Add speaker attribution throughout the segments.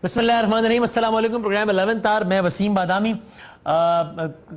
Speaker 1: بسم اللہ الرحمن الرحیم، السلام علیکم۔ پروگرام 11 تار، میں وسیم بادامی۔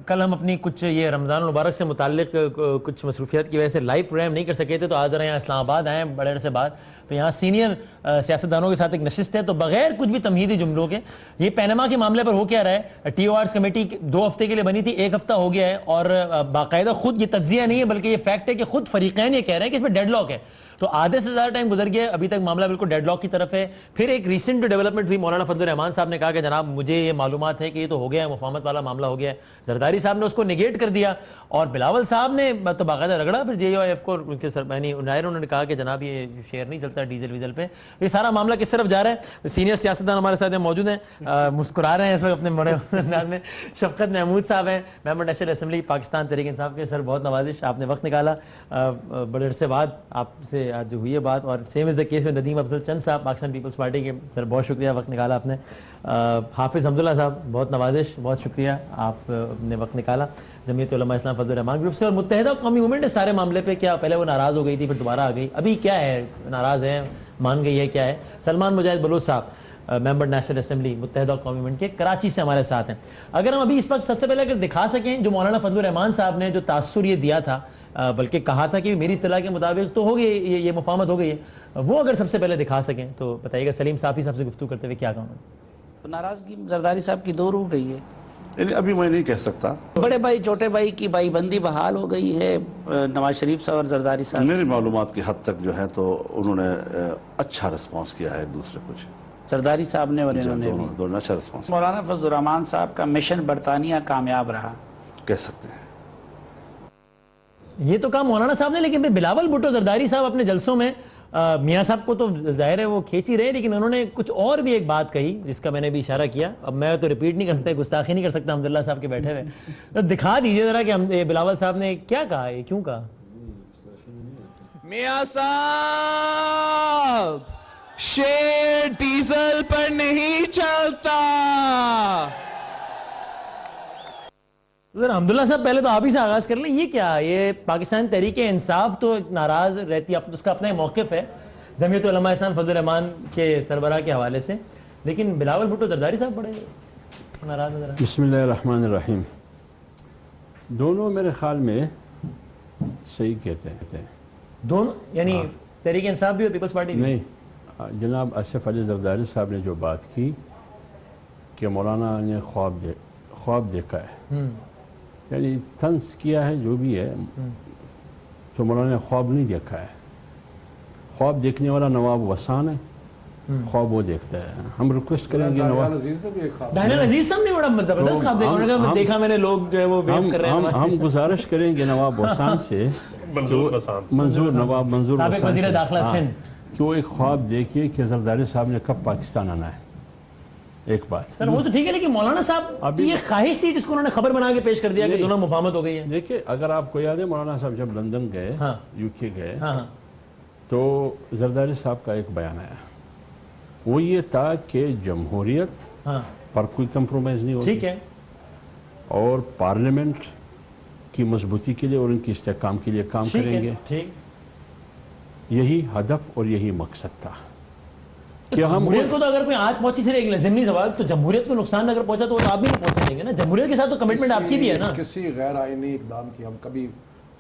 Speaker 1: کل ہم اپنی کچھ یہ رمضان المبارک سے متعلق کچھ مصروفیات کی وجہ سے لائیو پروگرام نہیں کر سکے تھے، تو آج ذرا یہاں اسلام آباد آئے ہیں بڑے عرصے بعد، تو یہاں سینئر سیاستدانوں کے ساتھ ایک نشست ہے، تو بغیر کچھ بھی تمہیدی جملوں کے یہ پینما کے معاملے پر ہو کیا رہا ہے۔ ٹی او آرز کمیٹی 2 ہفتے کے لیے بنی تھی، 1 ہفتہ ہو گیا ہے، اور باقاعدہ خود یہ تجزیہ نہیں ہے بلکہ یہ فیکٹ ہے کہ خود فریقین یہ کہہ رہے ہیں کہ اس میں ڈیڈ لاک ہے۔ تو آدھے سے زیادہ ٹائم گزر گیا، ابھی تک معاملہ بالکل ڈیڈ لاک کی طرف ہے۔ پھر ایک ریسنٹ ڈیولپمنٹ ہوئی، مولانا فضل الرحمان صاحب نے کہا کہ جناب مجھے یہ معلومات ہے کہ یہ تو ہو گیا ہے، مفاہمت والا معاملہ ہو گیا ہے۔ زرداری صاحب نے اس کو نیگیٹ کر دیا، اور بلاول صاحب نے تو باقاعدہ رگڑا پھر جے او ایف کو، ان کے سربراہی انہوں نے کہا کہ جناب یہ شیئر نہیں چلتا ڈیزل ویزل پہ۔ یہ سارا معاملہ کس طرف جا رہا ہے؟ سینئر سیاستدان ہمارے ساتھ موجود ہیں، مسکرا رہے ہیں اس وقت اپنے بڑے انداز میں۔ شفقت محمود صاحب ہیں، ممبر نیشنل اسمبلی پاکستان تحریک انصاف کے۔ سر بہت نوازش، آپ نے وقت نکالا بڑے عرصے بعد، آپ سے آج جو ہوئی ہے بات، اور سیم از دا کیس میں ندیم افضل چند صاحب پاکستان پیپلز پارٹی کے۔ سر بہت شکریہ، وقت نکالا آپ نے۔ حافظ حمداللہ صاحب بہت نوازش، بہت شکریہ، آپ نے وقت نکالا جمعیت علماء اسلام فضل الرحمان گروپ سے۔ اور متحدہ قومی موومنٹ اس سارے معاملے پہ کیا پہلے وہ ناراض ہو گئی تھی، پھر دوبارہ آ گئی، ابھی کیا ہے؟ ناراض ہے، مان گئی ہے، کیا ہے؟ سلمان مجاہد بلوچ صاحب ممبر نیشنل اسمبلی متحدہ قومی موومنٹ کے، کراچی سے ہمارے ساتھ ہیں۔ اگر ہم ابھی اس وقت سب سے پہلے اگر دکھا سکیں جو مولانا فضل الرحمان صاحب نے جو تاثر یہ دیا تھا، بلکہ کہا تھا کہ میری اطلاع کے مطابق تو ہو گئی یہ مفاہمت ہو گئی ہے، وہ اگر سب سے پہلے دکھا سکیں تو بتائیے گا۔ سلیم صافی صاحب سے گفتگو کرتے ہوئے کیا کہوں؟
Speaker 2: ناراضگی زرداری صاحب کی دور ہو گئی ہے،
Speaker 3: یعنی ابھی میں نہیں کہہ سکتا۔
Speaker 2: بڑے بھائی چھوٹے بھائی کی بھائی بندی بحال ہو گئی ہے نواز شریف صاحب اور زرداری صاحب۔
Speaker 3: میری معلومات کی حد تک جو ہے تو انہوں نے اچھا رسپانس کیا ہے ایک دوسرے کو۔
Speaker 2: زرداری صاحب نے اور انہوں نے بھی
Speaker 3: دونوں اچھا رسپانس
Speaker 2: مولانا فضل الرحمان صاحب کا مشن برطانیہ کامیاب رہا،
Speaker 3: کہہ سکتے ہیں۔
Speaker 1: یہ تو کہا مولانا صاحب نے، لیکن پھر بلاول بھٹو زرداری صاحب اپنے جلسوں میں میاں صاحب کو تو ظاہر ہے وہ کھینچ ہی رہے، لیکن انہوں نے کچھ اور بھی ایک بات کہی جس کا میں نے بھی اشارہ کیا۔ اب میں تو ریپیٹ نہیں کر سکتا، گستاخی نہیں کر سکتا حمداللہ صاحب کے بیٹھے ہوئے، تو دکھا دیجئے ذرا کہ بلاول صاحب نے کیا کہا، یہ کیوں کہا۔
Speaker 4: میاں صاحب شیر ڈیزل پر نہیں چلتا۔
Speaker 1: حمداللہ صاحب پہلے تو آپ ہی سے آغاز کر لیں، یہ کیا؟ یہ پاکستان تحریک انصاف تو ناراض رہتی ہے، اس کا اپنا موقف ہے جمعیت علماء اسلام فضل الرحمان کے سربراہ کے حوالے سے، لیکن بلاول بھٹو زرداری صاحب بڑے ناراض نظر آئے۔
Speaker 5: بسم اللہ الرحمن الرحیم۔ دونوں میرے خیال میں صحیح کہتے ہیں،
Speaker 1: دونوں یعنی تحریک انصاف بھی اور پیپلز پارٹی بھی؟
Speaker 5: نہیں، جناب آصف علی زرداری صاحب نے جو بات کی کہ مولانا نے خواب دیکھا ہے، یعنی طنز کیا ہے جو بھی ہے، تو مولانا نے خواب نہیں دیکھا ہے۔ خواب دیکھنے والا نواب وسان ہے، خواب وہ دیکھتا ہے۔ ہم ریکویسٹ کریں گے نواب
Speaker 1: دانیال عزیز صاحب نے بڑا زبردست خواب دیکھا، انہوں نے کہا دیکھا میں نے لوگ جو ہے وہ ویو کر رہے ہیں۔
Speaker 5: ہم گزارش کریں گے نواب وسان سے، نواب منظور
Speaker 1: سابق
Speaker 5: وسان
Speaker 1: وزیر
Speaker 5: سے
Speaker 1: داخلہ سندھ،
Speaker 5: کہ وہ ایک خواب دیکھیے کہ زرداری صاحب نے کب پاکستان آنا ہے۔ ایک بات
Speaker 1: سر وہ تو ٹھیک ہے، لیکن مولانا صاحب کی یہ خواہش تھی جس کو انہوں نے خبر بنا کے پیش کر دیا کہ دونوں مفاہمت ہو گئی ہے۔
Speaker 5: دیکھیں، اگر آپ کو یاد ہے مولانا صاحب جب لندن گئے، یو کے گئے، تو زرداری صاحب کا ایک بیان آیا، وہ یہ تھا کہ جمہوریت پر کوئی کمپرومائز نہیں ہوگی،
Speaker 1: ٹھیک ہے،
Speaker 5: اور پارلیمنٹ کی مضبوطی کے لیے اور ان کی استحکام کے لیے کام کریں گے۔ یہی ہدف اور یہی مقصد تھا کہ ہم
Speaker 1: جمہوریت کو تو اگر کوئی آج پہنچی، صرف ایک ضمنی سوال، تو جمہوریت کو نقصان اگر پہنچا تو وہ آپ بھی نہیں پہنچنے دیں گے نا؟ جمہوریت کے ساتھ تو کمٹمنٹ آپ کی بھی ہے نا۔
Speaker 6: کسی غیر آئینی اقدام کی ہم کبھی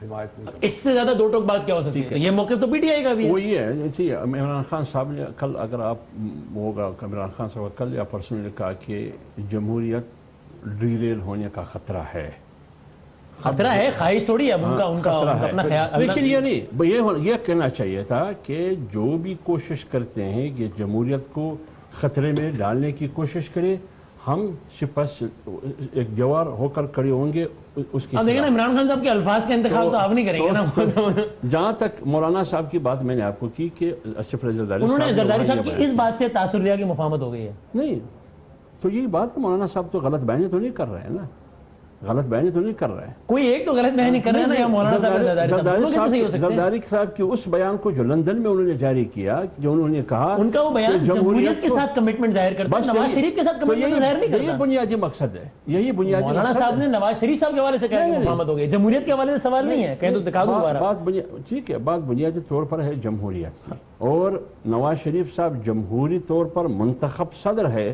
Speaker 6: حمایت نہیں کرتے۔
Speaker 1: اس سے زیادہ دو ٹوک بات کیا ہو سکتی ہے؟ یہ موقف تو پی ٹی آئی کا بھی ہے۔
Speaker 5: وہ یہ ہے، جیسے عمران خان صاحب نے کل، اگر آپ ہوگا عمران خان صاحب کل یا پرسوں نے کہا کہ جمہوریت ڈیریل ہونے کا خطرہ ہے۔
Speaker 1: خطرہ ہے، خواہش تھوڑی ہے، ان کا اپنا خیال۔
Speaker 5: لیکن یہ نہیں، یہ کہنا چاہیے تھا کہ جو بھی کوشش کرتے ہیں کہ جمہوریت کو خطرے میں ڈالنے کی کوشش کرے، ہم شپس ایک جوار ہو کر کھڑے ہوں گے اس کی۔
Speaker 1: اب دیکھیں نا، عمران خان صاحب کے الفاظ کا انتخاب تو آپ نہیں کریں گے نا۔
Speaker 5: جہاں تک مولانا صاحب کی بات میں نے آپ کو کی کہ آصف علی زرداری
Speaker 1: انہوں نے زرداری صاحب کی
Speaker 5: بیان
Speaker 1: اس بات سے تاثر لیا کہ مفاہمت ہو گئی ہے۔
Speaker 5: نہیں، تو یہی بات ہے، مولانا صاحب تو غلط بیانی تو نہیں کر رہے ہیں نا۔ غلط بیانی تو نہیں کر رہا ہے.
Speaker 1: کوئی ایک تو غلط بیانی کر رہا ہے نا, یا مولانا صاحب زرداری صاحب, دونوں کیسے صحیح ہو سکتے ہیں؟
Speaker 5: زرداری صاحب کے اس بیان کو جو لندن میں انہوں نے جاری کیا, جو انہوں نے کہا
Speaker 1: ان کا وہ بیان جمہوریت کے ساتھ کمٹمنٹ ظاہر کرتا ہے, نواز شریف کے ساتھ کمٹمنٹ ظاہر نہیں کرتا.
Speaker 5: یہی بنیادی مقصد ہے, یہی بنیادی
Speaker 1: مولانا صاحب نے نواز شریف صاحب کے حوالے سے کہا کہ محمد ہو گئے, جمہوریت کے حوالے سے سوال نہیں ہے, کہیں تو دکھا دوں دوبارہ.
Speaker 5: ٹھیک ہے, بات بنیادی طور پر ہے جمہوریت کی, اور نواز شریف صاحب جمہوری طور پر منتخب صدر ہے,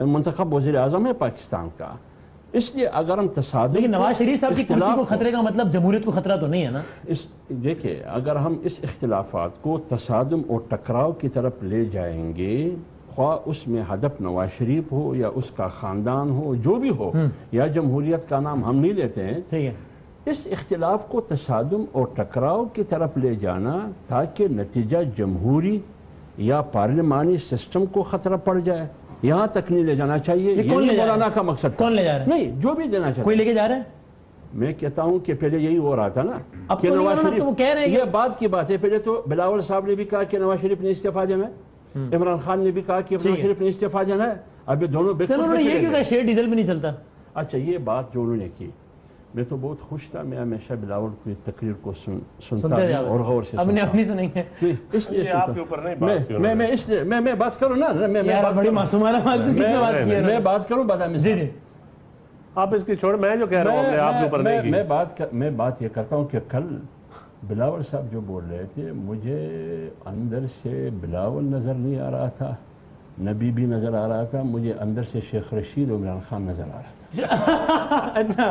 Speaker 5: منتخب وزیر اعظم ہے پاکستان کا. اس لیے اگر ہم تصادم,
Speaker 1: لیکن نواز شریف صاحب کی کرسی کو خطرے کا مطلب جمہوریت کو خطرہ تو نہیں ہے نا.
Speaker 5: دیکھیں, اگر ہم اس اختلافات کو تصادم اور ٹکراؤ کی طرف لے جائیں گے, خواہ اس میں ہدف نواز شریف ہو یا اس کا خاندان ہو, جو بھی ہو, یا جمہوریت کا نام ہم نہیں لیتے ہیں,
Speaker 1: ٹھیک ہے,
Speaker 5: اس اختلاف کو تصادم اور ٹکراؤ کی طرف لے جانا تاکہ نتیجہ جمہوری یا پارلیمانی سسٹم کو خطرہ پڑ جائے, یہاں تک نہیں لے جانا چاہیے. یہ مولانا کا مقصد
Speaker 1: کون لے جا رہا ہے؟
Speaker 5: نہیں, جو بھی دینا چاہیے.
Speaker 1: کوئی لے کے جا رہا ہے؟
Speaker 5: میں کہتا ہوں کہ پہلے یہی ہو رہا تھا نا,
Speaker 1: اب
Speaker 5: کہ
Speaker 1: تو
Speaker 5: نواز
Speaker 1: نہیں, تو وہ کہہ رہے ہیں
Speaker 5: شریف, یہ بات کی بات ہے. پہلے تو بلاول صاحب نے بھی کہا کہ نواز شریف نے استعفیٰ دینا ہے, عمران خان نے بھی کہا کہ نواز شریف نے استعفیٰ دینا ہے. اب یہ دونوں
Speaker 1: چلو انہوں نے یہ کیوں کہا شیئر ڈیزل بھی نہیں چلتا؟
Speaker 5: اچھا, یہ بات جو انہوں نے کی, میں تو بہت خوش تھا. میں ہمیشہ بلاول کی تقریر کو سنتا ہوں اور غور سے.
Speaker 1: اب نے اپنی سنی ہے,
Speaker 5: اس لیے میں بات کروں نا,
Speaker 1: بڑی معصومانہ بات کی ہے,
Speaker 5: میں بات کروں بعد میں.
Speaker 1: جی جی,
Speaker 7: آپ اس کی چھوڑ, میں جو کہہ رہا ہوں آپ کے اوپر نہیں کی.
Speaker 5: میں بات یہ کرتا ہوں کہ کل بلاول صاحب جو بول رہے تھے, مجھے اندر سے بلاول نظر نہیں آ رہا تھا, نبی بھی نظر آ رہا تھا, مجھے اندر سے شیخ رشید اور عمران خان نظر آ رہا تھا.
Speaker 1: اچھا,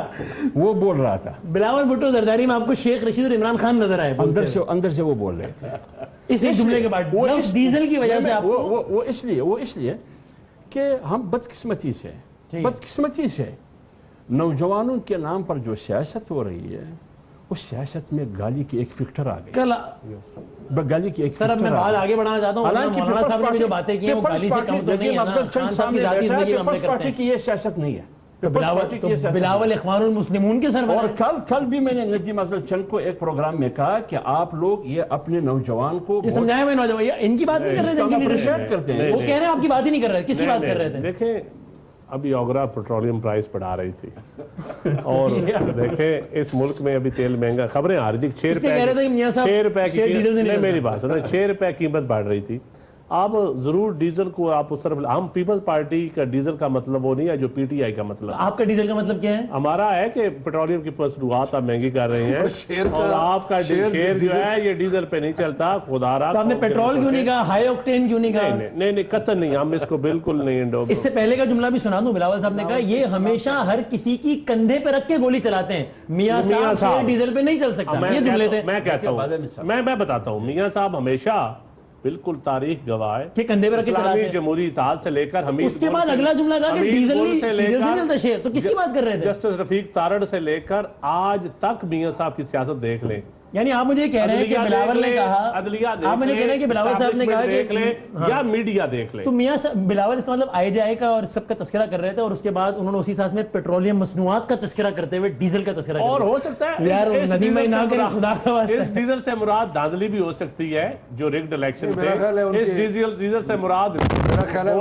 Speaker 5: وہ بول رہا تھا
Speaker 1: بلاول بھٹو زرداری میں آپ کو شیخ رشید اور عمران خان نظر آئے
Speaker 5: اندر سے وہ بول رہے تھے.
Speaker 1: اس ایک جملے کے بعد ڈیزل کی وجہ سے آپ
Speaker 5: وہ اس لیے کہ ہم بدقسمتی سے نوجوانوں کے نام پر جو سیاست ہو رہی ہے, اس سیاست میں گالی کی ایک فیکٹر آ گئی. گالی کی ایک
Speaker 1: سر, اب میں بات آگے بڑھانا چاہتا ہوں. مولانا صاحب نے جو باتیں کی ہیں وہ گالی سے کم تو نہیں ہے نا. خان صاحب کی ذاتی زندگی میں ہم نے کرتے ہیں.
Speaker 5: کی یہ سیاست نہیں ہے.
Speaker 1: بلاول اخوان المسلمون کے سر,
Speaker 5: اور کل بھی میں نے ندیم افضل چند کو ایک پروگرام میں کہا کہ آپ لوگ یہ اپنے نوجوان کو
Speaker 1: یہ سمجھایا میں, نوجوان ان کی بات نہیں کر رہے تھے,
Speaker 5: کرتے ہیں.
Speaker 1: وہ کہہ رہے ہیں آپ کی بات ہی نہیں کر رہے, کس کی بات کر رہے تھے؟
Speaker 7: دیکھیں, ابھی اوگرا پیٹرولیم پرائز بڑھا رہی تھی, اور دیکھیں اس ملک میں ابھی تیل مہنگا, خبریں آ رہی تھی 6 روپے کی, میری بات سنیں, 6 روپے قیمت بڑھ رہی تھی. آپ ضرور ڈیزل کو آپ اس طرف, ہم پیپلز پارٹی کا ڈیزل کا مطلب وہ نہیں ہے جو پی ٹی آئی کا مطلب.
Speaker 1: آپ کا ڈیزل کا مطلب کیا ہے؟
Speaker 7: ہمارا ہے کہ پیٹرولیم کی مصنوعات آپ مہنگی کر رہے ہیں, اور آپ کا شیئر جو ہے یہ ڈیزل پہ نہیں چلتا. خدا را,
Speaker 1: آپ نے پیٹرول کیوں نہیں کہا, ہائی اوکٹین کیوں نہیں کہا؟
Speaker 7: نہیں قطعا نہیں, ہم اس کو بالکل نہیں.
Speaker 1: اس سے پہلے کا جملہ بھی سنا دوں, بلاول صاحب نے کہا یہ ہمیشہ ہر کسی کی کندھے پہ رکھ کے گولی چلاتے ہیں, میاں صاحب ڈیزل پہ نہیں چل سکتا. یہ جملے تھے.
Speaker 7: میں کہتا ہوں, میں بتاتا ہوں, میاں صاحب ہمیشہ بالکل تاریخ گواہ ہے
Speaker 1: کہ کندھے پہ رکھ کے چلاتے ہیں.
Speaker 7: جمہوری اتحاد سے لے کر
Speaker 1: اس کے بعد اگلا جملہ کہا کہ ڈیزل نہیں چلتا شیئر, تو کس کی بات کر رہے تھے؟
Speaker 7: جسٹس رفیق تارڑ سے لے کر آج تک میاں صاحب کی سیاست دیکھ لیں.
Speaker 1: یعنی آپ مجھے کہہ رہے ہیں کہ بلاول نے کہا, آپ مجھے کہہ رہے ہیں کہ بلاول صاحب نے کہا
Speaker 7: دیکھ لیں یا میڈیا دیکھ لیں.
Speaker 1: تو میاں بلاول اس کا مطلب آئی جے آئی کا اور سب کا تذکرہ کر رہے تھے, اور اس کے بعد انہوں نے اسی ساتھ میں پیٹرولیم مصنوعات کا تذکرہ کرتے ہوئے ڈیزل کا تذکرہ
Speaker 7: اور ہو سکتا ہے
Speaker 1: یار ندیم بھائی نہ کریں خدا کا واسطہ,
Speaker 7: اس ڈیزل سے مراد دھاندلی بھی ہو سکتی ہے جو ریگڈ الیکشن تھے. اس ڈیزل سے مراد
Speaker 6: میرا خیال ہے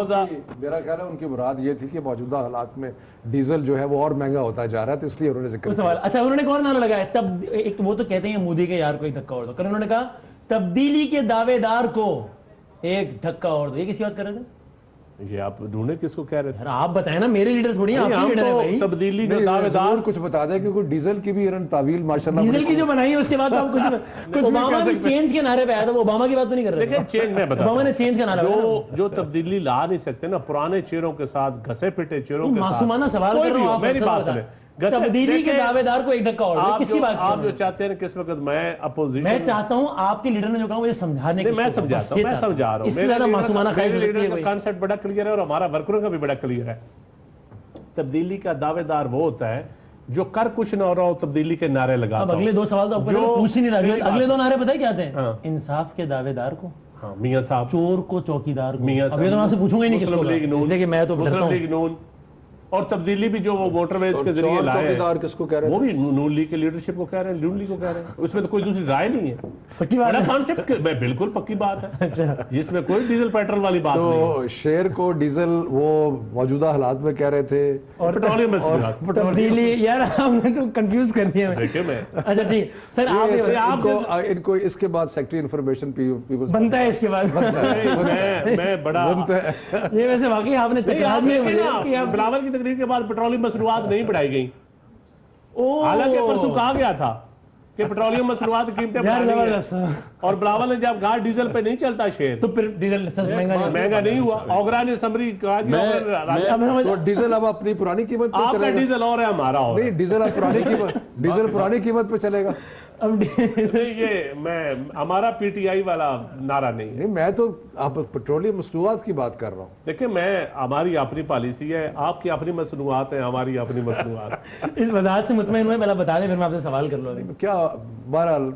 Speaker 6: ان کی مراد یہ تھی کہ موجودہ حالات میں ڈیزل جو ہے وہ اور مہنگا ہوتا جا رہا ہے, تو اس لیے انہوں نے ذکر کیا.
Speaker 1: اچھا, انہوں نے کون نعرہ لگایا تب؟ ایک وہ تو کہتے ہیں مودی کے یار کو ایک دھکا اور دو, کل انہوں نے کہا تبدیلی کے دعوے دار کو ایک دھکا اور دو. یہ کس کی بات کر رہے تھے؟
Speaker 7: یہ آپ ڈھونڈے کس کو کہہ رہے تھے؟
Speaker 1: آپ بتائیں نا, میرے لیڈر تھوڑی ہیں, آپ کے لیڈر ہیں بھائی.
Speaker 7: تبدیلی کے دعوے دار
Speaker 6: کچھ بتا دیں, کیونکہ ڈیزل کی بھی تعویل ماشاءاللہ
Speaker 1: ڈیزل کی جو بنائی ہے اس کے بعد آپ کچھ اوباما بھی چینج کے نعرے پہ آیا تھا, وہ اوباما کی بات تو نہیں کر رہے تھے.
Speaker 7: چینج میں بتا,
Speaker 1: اوباما نے چینج کا نعرہ
Speaker 7: جو تبدیلی لا نہیں سکتے نا, پرانے چہروں کے ساتھ گھسے پھٹے چہروں کے ساتھ.
Speaker 1: معصومانہ سوال کر رہا ہوں,
Speaker 7: میری بات سنیں,
Speaker 1: تبدیلی کے دعوے دار کو ایک دھکا اور دو. کس کی بات کر رہے ہیں؟
Speaker 7: آپ جو چاہتے ہیں کس وقت میں اپوزیشن,
Speaker 1: میں چاہتا ہوں آپ کے لیڈر نے جو کہا مجھے سمجھانے کی,
Speaker 7: میں سمجھاتا ہوں, میں سمجھا رہا ہوں.
Speaker 1: اس سے زیادہ معصومانہ خواہش
Speaker 7: میرے لیڈر کا کانسیپٹ بڑا کلیئر ہے اور ہمارا ورکروں کا بھی بڑا کلیئر ہے. تبدیلی کا دعوے دار وہ ہوتا ہے جو کر کچھ نہ ہو رہا ہو, تبدیلی کے نعرے لگاتا ہو.
Speaker 1: اب اگلے دو سوال تو آپ کو پوچھ ہی نہیں رہا, اگلے دو نعرے پتہ کیا تھے؟ انصاف کے دعوے دار کو,
Speaker 7: میاں صاحب,
Speaker 1: چور کو چوکیدار کو.
Speaker 7: میاں
Speaker 1: اب یہ تو میں آپ سے پوچھوں گا ہی نہیں کس کو, اس لیے کہ میں تو
Speaker 7: مسلم لیگ نون, اور تبدیلی بھی جو وہ موٹر ویز کے ذریعے لائے
Speaker 6: چوکیدار کس کو کہہ رہے ہیں؟
Speaker 7: وہ بھی نون لیگ کے لیڈرشپ کو کہہ رہے ہیں, نون لیگ کو کہہ رہے ہیں. اس میں تو کوئی دوسری رائے نہیں ہے.
Speaker 1: پکی بات
Speaker 7: بڑا
Speaker 1: ہے.
Speaker 7: کانسیپٹ بالکل پکی بات ہے, جس میں کوئی ڈیزل پیٹرول والی بات نہیں ہے.
Speaker 6: تو شیر کو ڈیزل وہ موجودہ حالات میں کہہ رہے تھے,
Speaker 7: اور پیٹرولیم مسئلات.
Speaker 1: تبدیلی یار ہم نے تو کنفیوز کر دیا.
Speaker 7: دیکھیں میں
Speaker 1: اچھا ٹھیک سر, آپ
Speaker 6: ان کو اس کے بعد سیکٹری انفارمیشن پیپلز
Speaker 1: بنتا ہے اس کے بعد.
Speaker 7: میں بڑا
Speaker 1: یہ ویسے واقعی آپ نے چکرا دیا.
Speaker 7: بلاول کی تقریر کے بعد پیٹرولیم مصنوعات نہیں بڑھائی گئیں, حالانکہ پرسوں کہا گیا تھا کہ پیٹرولیم مصنوعات کی قیمتیں بڑھانی ہیں, اور بلاول نے جب کہا ڈیزل پہ نہیں چلتا شیئر
Speaker 1: تو پھر ڈیزل
Speaker 7: مہنگا نہیں ہوا. اوگرا نے سمری کہا جی
Speaker 6: تو ڈیزل اب اپنی پرانی قیمت پہ
Speaker 7: آپ کا
Speaker 6: چلے گا.
Speaker 7: ڈیزل اور ہے ہمارا اور
Speaker 6: نہیں, ڈیزل اب پرانی قیمت پہ چلے گا.
Speaker 7: یہ میں ہمارا پی ٹی آئی والا نعرہ نہیں ہے.
Speaker 6: نہیں, میں تو آپ پیٹرولیم مصنوعات کی بات کر رہا ہوں.
Speaker 7: دیکھیں میں ہماری اپنی پالیسی ہے, آپ کی اپنی مصنوعات ہیں, ہماری اپنی مصنوعات.
Speaker 1: اس وضاحت سے مطمئن ہوئے, پہلا بتا دیں پھر میں آپ سے سوال کر لوں.
Speaker 6: کیا بہرحال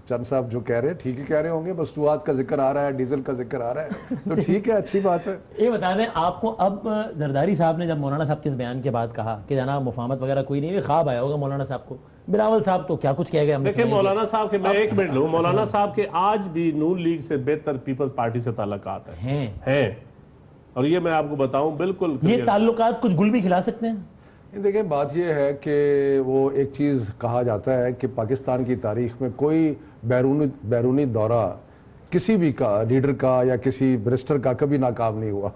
Speaker 6: چند صاحب جو کہہ رہے ہیں ٹھیک ہی کہہ رہے ہوں گے, مصنوعات کا ذکر آ رہا ہے, ڈیزل کا ذکر آ رہا ہے, تو ٹھیک ہے, اچھی بات ہے.
Speaker 1: یہ بتا دیں آپ کو, اب زرداری صاحب نے جب مولانا صاحب کے اس بیان کے بعد کہا کہ جناب مفاہمت وغیرہ کوئی نہیں, خواب آیا ہوگا مولانا صاحب کو, بلاول صاحب تو کیا کچھ کہہ گئے.
Speaker 7: دیکھیں مولانا صاحب کے, میں ایک منٹ لوں, مولانا صاحب کے آج بھی نون لیگ سے بہتر پیپلز پارٹی سے تعلقات ہیں, اور یہ میں آپ کو بتاؤں بالکل.
Speaker 1: یہ تعلقات کچھ گل بھی کھلا سکتے ہیں.
Speaker 6: دیکھیں بات یہ ہے کہ وہ ایک چیز کہا جاتا ہے کہ پاکستان کی تاریخ میں کوئی بیرونی دورہ کسی بھی کا لیڈر کا یا کسی منسٹر کا کبھی ناکام نہیں ہوا,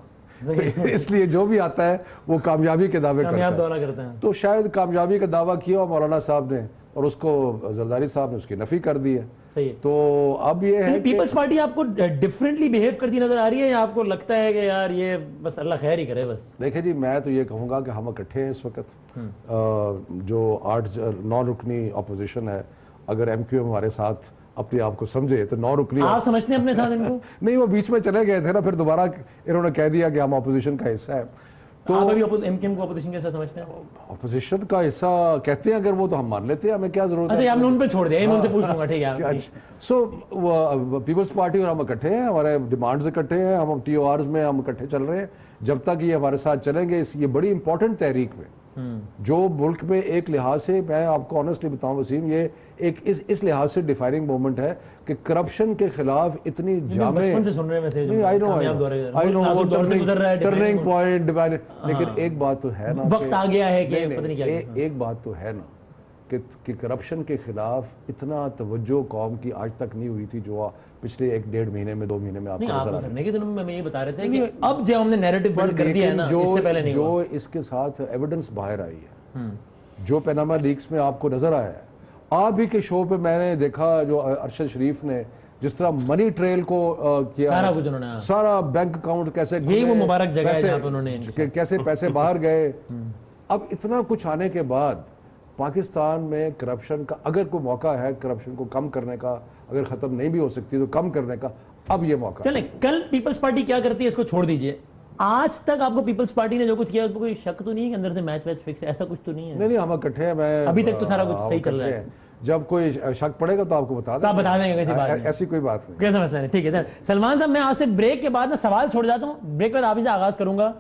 Speaker 6: اس لیے جو بھی آتا ہے وہ کامیابی کے دعوے کرتا ہے. تو شاید کامیابی کا دعویٰ کیا مولانا صاحب نے, اور اس کو زرداری صاحب نے اس کی نفی کر دی ہے. تو اب یہ ہے
Speaker 1: پیپلز پارٹی آپ کو ڈیفرنٹلی بیہیو کرتی نظر آ رہی ہے, یا آپ کو لگتا ہے کہ یار یہ بس اللہ خیر ہی کرے بس؟
Speaker 6: دیکھیں جی, میں تو یہ کہوں گا کہ ہم اکٹھے ہیں اس وقت. جو 9 رکنی اپوزیشن ہے, اگر ایم کیو ایم ہمارے ساتھ اپنے آپ کو سمجھے تو 9 رکنی.
Speaker 1: آپ سمجھتے ہیں اپنے ساتھ ان کو؟
Speaker 6: نہیں, وہ بیچ میں چلے گئے تھے نا, پھر دوبارہ انہوں نے کہہ دیا کہ ہم اپوزیشن کا حصہ ہے.
Speaker 1: تو آپ ابھی ایم کیو ایم کو اپوزیشن کیسا سمجھتے ہیں؟
Speaker 6: اپوزیشن کا حصہ کہتے ہیں اگر وہ, تو ہم مان لیتے ہیں, ہمیں کیا ضرورت ہے.
Speaker 1: اچھا, ہم نے ان پہ چھوڑ دیا, ان سے پوچھ لوں گا. ٹھیک ہے.
Speaker 6: سو پیپلز پارٹی اور ہم اکٹھے ہیں, ہمارے ڈیمانڈز اکٹھے ہیں, ہم ٹی او آرز میں ہم اکٹھے چل رہے ہیں. جب تک یہ ہمارے ساتھ چلیں گے, یہ بڑی امپورٹنٹ تحریک میں, جو ملک میں ایک لحاظ سے, میں آپ کو آنیسٹلی بتاؤں وسیم, یہ ایک اس لحاظ سے ڈیفائننگ مومنٹ ہے کہ کرپشن کے خلاف اتنی جامع ٹرننگ پوائنٹ. لیکن ایک بات تو ہے نا,
Speaker 1: وقت آ گیا ہے کہ
Speaker 6: ایک بات تو ہے نا کہ کرپشن کے خلاف اتنا توجہ قوم کی آج تک نہیں ہوئی تھی جو پچھلے 1-1.5 مہینے میں 2 مہینے میں آپ کو نظر آ رہا ہے.
Speaker 1: کے دنوں میں یہ بتا رہے تھے کہ اب جو ہم نے نیریٹو بلڈ کر دیا ہے نا, اس سے پہلے نہیں
Speaker 6: جو اس کے ساتھ ایویڈنس باہر آئی ہے, جو پیناما لیکس میں آپ کو نظر آیا ہے. آپ ہی کے شو پہ میں نے دیکھا جو ارشد شریف نے جس طرح منی ٹریل کو کیا,
Speaker 1: سارا کچھ انہوں نے,
Speaker 6: سارا بینک اکاؤنٹ کیسے,
Speaker 1: یہی وہ مبارک جگہ ہے جہاں پہ انہوں نے
Speaker 6: کیسے پیسے باہر گئے. اب اتنا کچھ آنے کے بعد پاکستان میں کرپشن کا اگر کوئی موقع ہے, کرپشن کو کم کرنے کا, اگر ختم نہیں بھی ہو سکتی تو کم کرنے کا, اب یہ موقع.
Speaker 1: چلیں, کل پیپلز پارٹی کیا کرتی ہے اس کو چھوڑ دیجئے. آج تک آپ کو پیپلز پارٹی نے جو کچھ کیا اس پہ کوئی شک تو نہیں ہے کہ اندر سے میچ ویچ فکس ہے, ایسا کچھ تو نہیں ہے؟
Speaker 6: نہیں, ہم اکٹھے ہیں. میں
Speaker 1: ابھی تک تو سارا کچھ صحیح چل رہا ہے.
Speaker 6: جب کوئی شک پڑے گا تو آپ کو بتا دیں.
Speaker 1: آپ بتا دیں گے, کیسی بات ہے,
Speaker 6: ایسی کوئی بات نہیں,
Speaker 1: کیسا مسئلہ نہیں. ٹھیک ہے سلمان صاحب, میں آپ سے بریک کے بعد نا سوال چھوڑ جاتا ہوں. بریک کے بعد آپ ہی سے آغاز کروں گا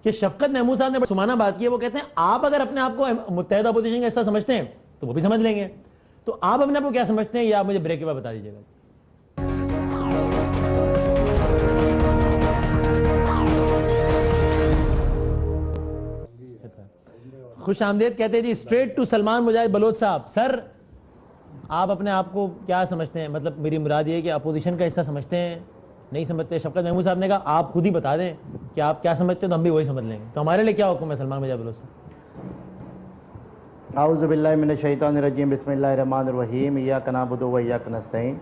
Speaker 1: کہ شفقت محمود صاحب نے سمانہ بات کی ہے. وہ کہتے ہیں آپ اگر اپنے آپ کو متحدہ اپوزیشن کا حصہ سمجھتے ہیں تو وہ بھی سمجھ لیں گے, تو آپ اپنے آپ کو کیا سمجھتے ہیں, یہ آپ مجھے بریک کے بعد بتا دیجیے گا. خوش آمدید کہتے ہیں جی اسٹریٹ ٹو سلمان مجاہد بلوچ صاحب. سر آپ اپنے آپ کو کیا سمجھتے ہیں, مطلب میری مراد یہ ہے کہ اپوزیشن کا حصہ سمجھتے ہیں, نہیں سمجھتے؟ شفقت محمود صاحب نے کہا آپ خود ہی بتا دیں کہ آپ کیا سمجھتے ہیں تو ہم بھی وہی سمجھ لیں گے. تو ہمارے لیے کیا حکم ہے سلمان مجاہد بلوچ صاحب؟
Speaker 8: اعوذ باللہ من الشیطان الرجیم, بسم اللہ الرحمن الرحیم. ایاک نعبد و ایاک نستعین